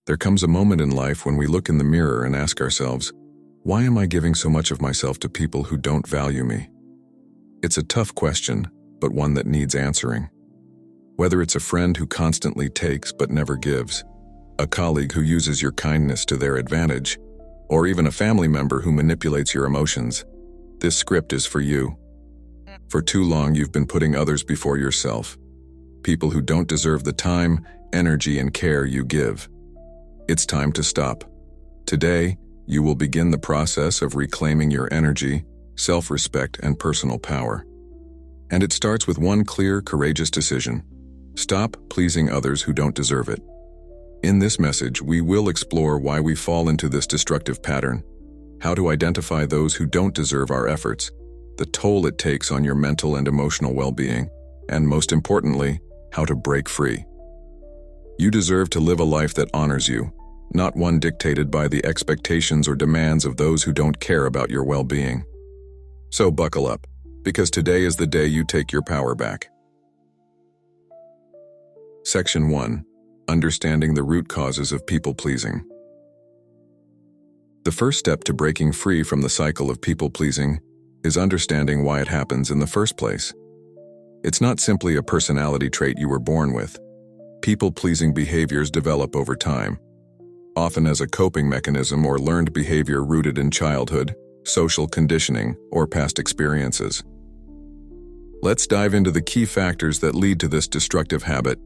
There comes a moment in life when we look in the mirror and ask ourselves, why am I giving so much of myself to people who don't value me? It's a tough question, but one that needs answering. Whether it's a friend who constantly takes but never gives, a colleague who uses your kindness to their advantage, or even a family member who manipulates your emotions, this script is for you. For too long, you've been putting others before yourself, people who don't deserve the time, energy, and care you give. It's time to stop. Today, you will begin the process of reclaiming your energy, self-respect, and personal power. And it starts with one clear, courageous decision. Stop pleasing others who don't deserve it. In this message, we will explore why we fall into this destructive pattern, how to identify those who don't deserve our efforts, the toll it takes on your mental and emotional well-being, and most importantly, how to break free. You deserve to live a life that honors you, not one dictated by the expectations or demands of those who don't care about your well-being. So buckle up, because today is the day you take your power back. Section 1. Understanding the root causes of people-pleasing. The first step to breaking free from the cycle of people-pleasing is understanding why it happens in the first place. It's not simply a personality trait you were born with. People-pleasing behaviors develop over time, often as a coping mechanism or learned behavior rooted in childhood, social conditioning, or past experiences. Let's dive into the key factors that lead to this destructive habit.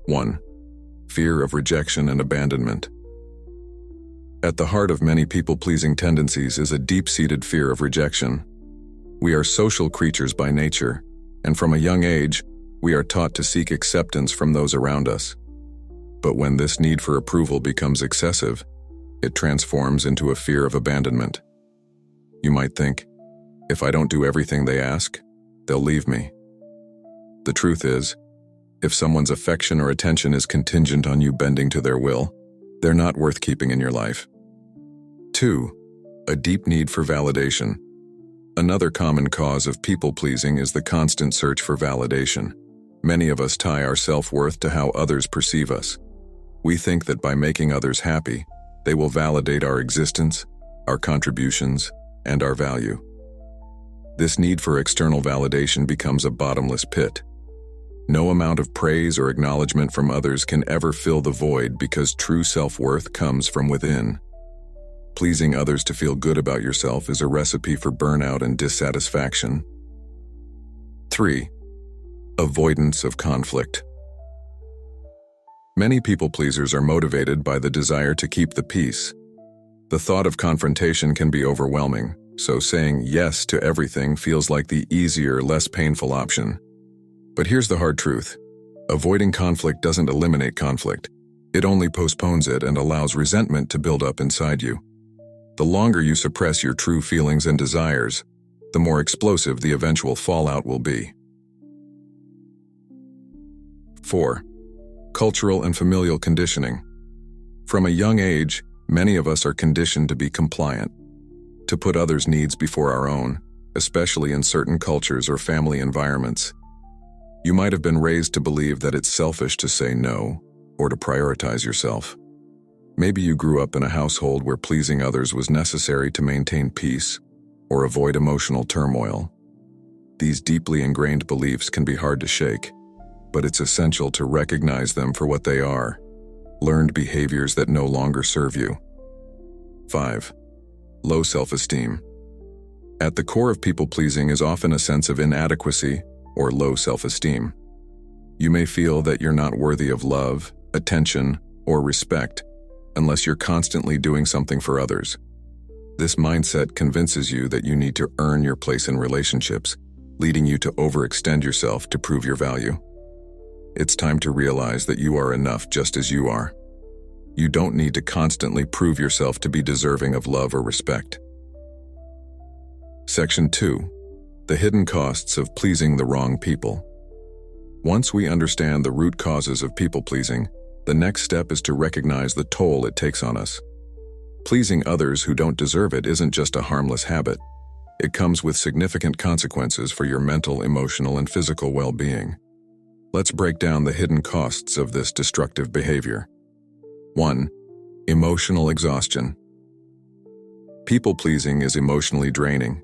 1. Fear of rejection and abandonment. At the heart of many people-pleasing tendencies is a deep-seated fear of rejection. We are social creatures by nature, and from a young age, we are taught to seek acceptance from those around us. But when this need for approval becomes excessive, it transforms into a fear of abandonment. You might think, if I don't do everything they ask, they'll leave me. The truth is, if someone's affection or attention is contingent on you bending to their will, they're not worth keeping in your life. 2. A deep need for validation. Another common cause of people-pleasing is the constant search for validation. Many of us tie our self-worth to how others perceive us. We think that by making others happy, they will validate our existence, our contributions, and our value. This need for external validation becomes a bottomless pit. No amount of praise or acknowledgement from others can ever fill the void because true self-worth comes from within. Pleasing others to feel good about yourself is a recipe for burnout and dissatisfaction. 3. Avoidance of conflict. Many people-pleasers are motivated by the desire to keep the peace. The thought of confrontation can be overwhelming, so saying yes to everything feels like the easier, less painful option. But here's the hard truth. Avoiding conflict doesn't eliminate conflict. It only postpones it and allows resentment to build up inside you. The longer you suppress your true feelings and desires, the more explosive the eventual fallout will be. 4. Cultural and familial conditioning. From a young age, many of us are conditioned to be compliant, to put others' needs before our own, especially in certain cultures or family environments. You might have been raised to believe that it's selfish to say no or to prioritize yourself. Maybe you grew up in a household where pleasing others was necessary to maintain peace or avoid emotional turmoil. These deeply ingrained beliefs can be hard to shake, but it's essential to recognize them for what they are, learned behaviors that no longer serve you. 5. Low self-esteem. At the core of people-pleasing is often a sense of inadequacy or low self-esteem. You may feel that you're not worthy of love, attention, or respect unless you're constantly doing something for others. This mindset convinces you that you need to earn your place in relationships, leading you to overextend yourself to prove your value. It's time to realize that you are enough just as you are. You don't need to constantly prove yourself to be deserving of love or respect. Section 2. The hidden costs of pleasing the wrong people. Once we understand the root causes of people-pleasing, the next step is to recognize the toll it takes on us. Pleasing others who don't deserve it isn't just a harmless habit. It comes with significant consequences for your mental, emotional, and physical well-being. Let's break down the hidden costs of this destructive behavior. 1. Emotional exhaustion. People-pleasing is emotionally draining.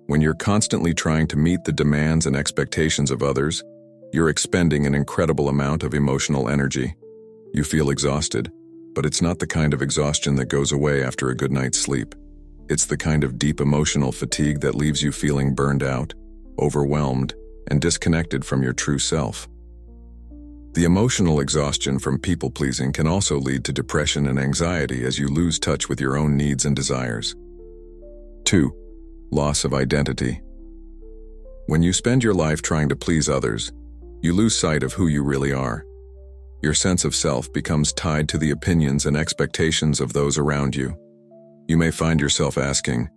When you're constantly trying to meet the demands and expectations of others, you're expending an incredible amount of emotional energy. You feel exhausted, but it's not the kind of exhaustion that goes away after a good night's sleep. It's the kind of deep emotional fatigue that leaves you feeling burned out, overwhelmed, and disconnected from your true self. The emotional exhaustion from people-pleasing can also lead to depression and anxiety as you lose touch with your own needs and desires. 2. Loss of identity. When you spend your life trying to please others, you lose sight of who you really are. Your sense of self becomes tied to the opinions and expectations of those around you. You may find yourself asking,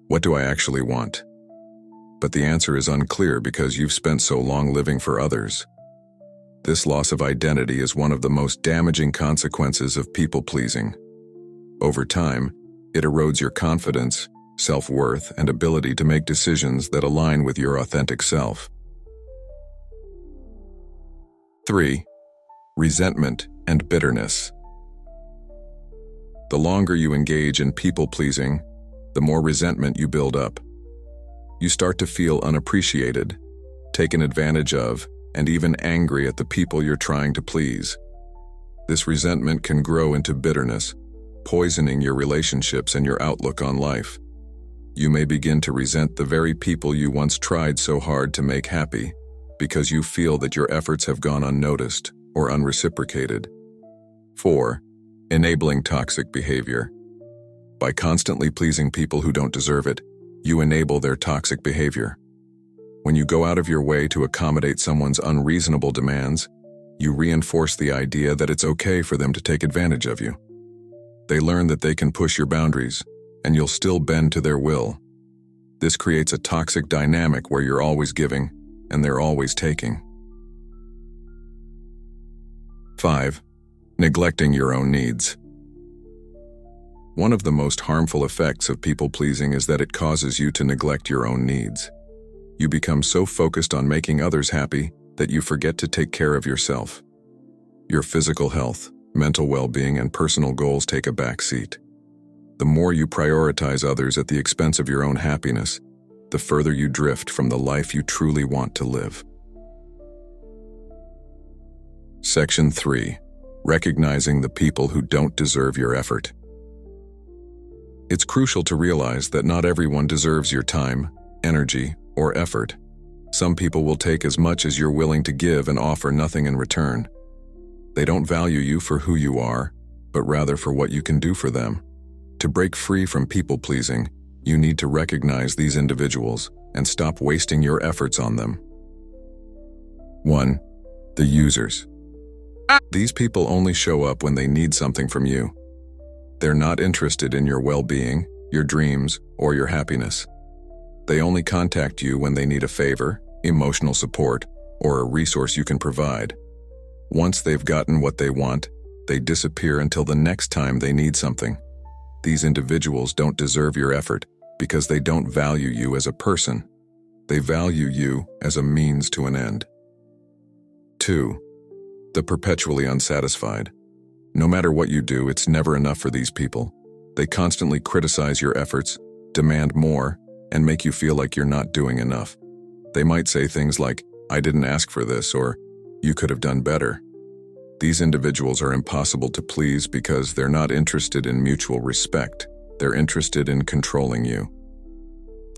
"What do I actually want?" But the answer is unclear because you've spent so long living for others. This loss of identity is one of the most damaging consequences of people-pleasing. Over time, it erodes your confidence, self-worth, and ability to make decisions that align with your authentic self. 3. Resentment and bitterness. The longer you engage in people-pleasing, the more resentment you build up. You start to feel unappreciated, taken advantage of, and even angry at the people you're trying to please. This resentment can grow into bitterness, poisoning your relationships and your outlook on life. You may begin to resent the very people you once tried so hard to make happy, because you feel that your efforts have gone unnoticed or unreciprocated. 4. Enabling toxic behavior. By constantly pleasing people who don't deserve it, you enable their toxic behavior. When you go out of your way to accommodate someone's unreasonable demands, you reinforce the idea that it's okay for them to take advantage of you. They learn that they can push your boundaries, and you'll still bend to their will. This creates a toxic dynamic where you're always giving, and they're always taking. 5. Neglecting your own needs. One of the most harmful effects of people-pleasing is that it causes you to neglect your own needs. You become so focused on making others happy that you forget to take care of yourself. Your physical health, mental well-being, and personal goals take a back seat. The more you prioritize others at the expense of your own happiness, the further you drift from the life you truly want to live. Section 3. Recognizing the people who don't deserve your effort. It's crucial to realize that not everyone deserves your time, energy, or effort. Some people will take as much as you're willing to give and offer nothing in return. They don't value you for who you are, but rather for what you can do for them. To break free from people-pleasing, you need to recognize these individuals and stop wasting your efforts on them. 1. The users. These people only show up when they need something from you. They're not interested in your well-being, your dreams, or your happiness. They only contact you when they need a favor, emotional support, or a resource you can provide. Once they've gotten what they want, they disappear until the next time they need something. These individuals don't deserve your effort because they don't value you as a person. They value you as a means to an end. 2. The perpetually unsatisfied. No matter what you do, it's never enough for these people. They constantly criticize your efforts, demand more, and make you feel like you're not doing enough. They might say things like, "I didn't ask for this," or "You could have done better." These individuals are impossible to please because they're not interested in mutual respect. They're interested in controlling you.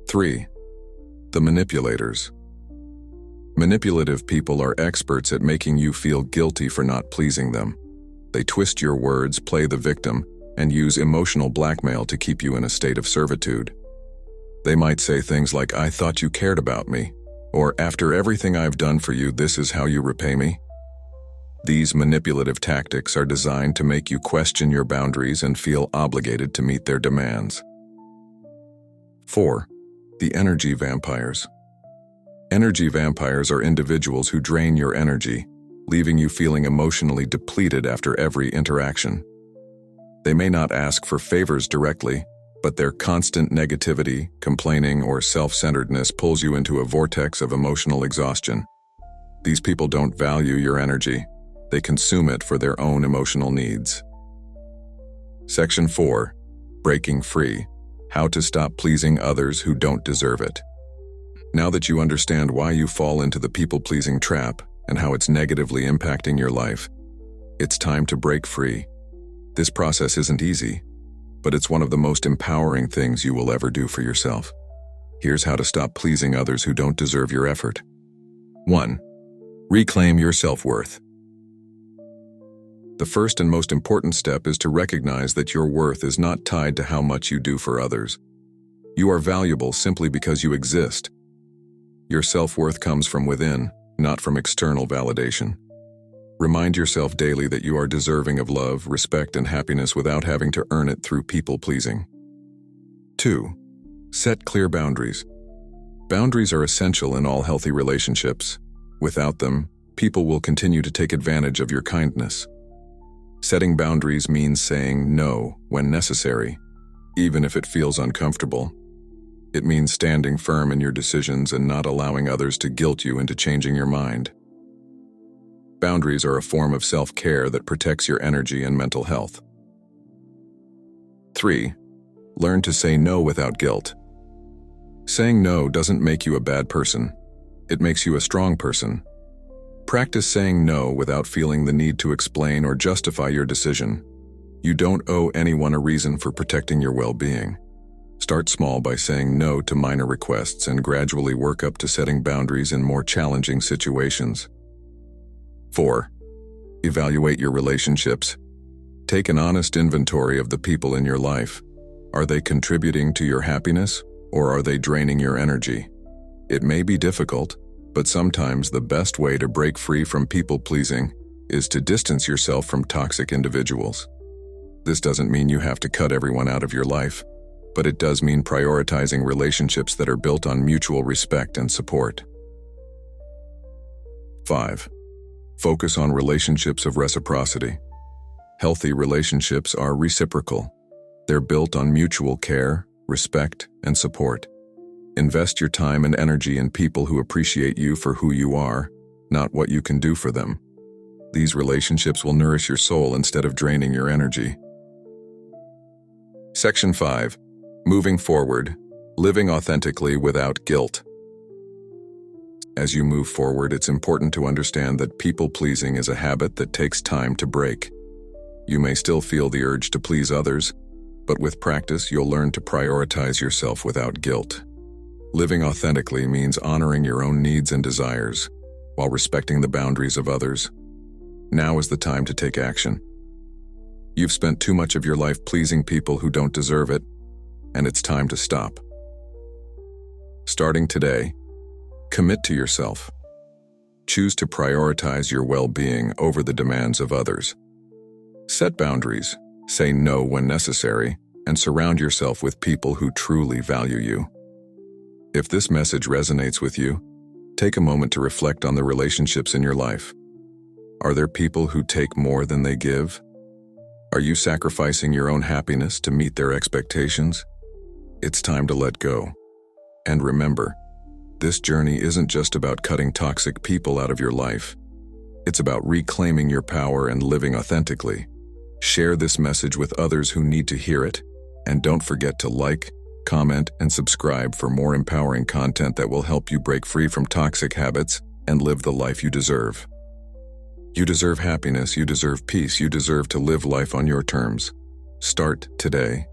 3. The manipulators. Manipulative people are experts at making you feel guilty for not pleasing them. They twist your words, play the victim, and use emotional blackmail to keep you in a state of servitude. They might say things like, "I thought you cared about me," or "After everything I've done for you, this is how you repay me." These manipulative tactics are designed to make you question your boundaries and feel obligated to meet their demands. 4. The energy vampires. Energy vampires are individuals who drain your energy, leaving you feeling emotionally depleted after every interaction. They may not ask for favors directly, but their constant negativity, complaining, or self-centeredness pulls you into a vortex of emotional exhaustion. These people don't value your energy. They consume it for their own emotional needs. Section 4. Breaking Free. How to Stop Pleasing Others Who Don't Deserve It. Now that you understand why you fall into the people-pleasing trap and how it's negatively impacting your life, it's time to break free. This process isn't easy, but it's one of the most empowering things you will ever do for yourself. Here's how to stop pleasing others who don't deserve your effort. 1. Reclaim your self-worth. The first and most important step is to recognize that your worth is not tied to how much you do for others. You are valuable simply because you exist. Your self-worth comes from within, not from external validation. Remind yourself daily that you are deserving of love, respect, and happiness without having to earn it through people-pleasing. 2. Set clear boundaries. Boundaries are essential in all healthy relationships. Without them, people will continue to take advantage of your kindness. Setting boundaries means saying no when necessary, even if it feels uncomfortable. It means standing firm in your decisions and not allowing others to guilt you into changing your mind. Boundaries are a form of self-care that protects your energy and mental health. 3. Learn to say no without guilt. Saying no doesn't make you a bad person. It makes you a strong person. Practice saying no without feeling the need to explain or justify your decision. You don't owe anyone a reason for protecting your well-being. Start small by saying no to minor requests and gradually work up to setting boundaries in more challenging situations. 4. Evaluate your relationships. Take an honest inventory of the people in your life. Are they contributing to your happiness, or are they draining your energy? It may be difficult, but sometimes the best way to break free from people-pleasing is to distance yourself from toxic individuals. This doesn't mean you have to cut everyone out of your life, but it does mean prioritizing relationships that are built on mutual respect and support. 5. Focus on relationships of reciprocity. Healthy relationships are reciprocal. They're built on mutual care, respect, and support. Invest your time and energy in people who appreciate you for who you are, not what you can do for them. These relationships will nourish your soul instead of draining your energy. Section 5. Moving forward, living authentically without guilt. As you move forward, it's important to understand that people-pleasing is a habit that takes time to break. You may still feel the urge to please others, but with practice, you'll learn to prioritize yourself without guilt. Living authentically means honoring your own needs and desires, while respecting the boundaries of others. Now is the time to take action. You've spent too much of your life pleasing people who don't deserve it, and it's time to stop. Starting today, commit to yourself. Choose to prioritize your well-being over the demands of others. Set boundaries, say no when necessary, and surround yourself with people who truly value you. If this message resonates with you, take a moment to reflect on the relationships in your life. Are there people who take more than they give? Are you sacrificing your own happiness to meet their expectations? It's time to let go. And remember, this journey isn't just about cutting toxic people out of your life. It's about reclaiming your power and living authentically. Share this message with others who need to hear it, and don't forget to like, comment, and subscribe for more empowering content that will help you break free from toxic habits and live the life you deserve. You deserve happiness, you deserve peace, you deserve to live life on your terms. Start today.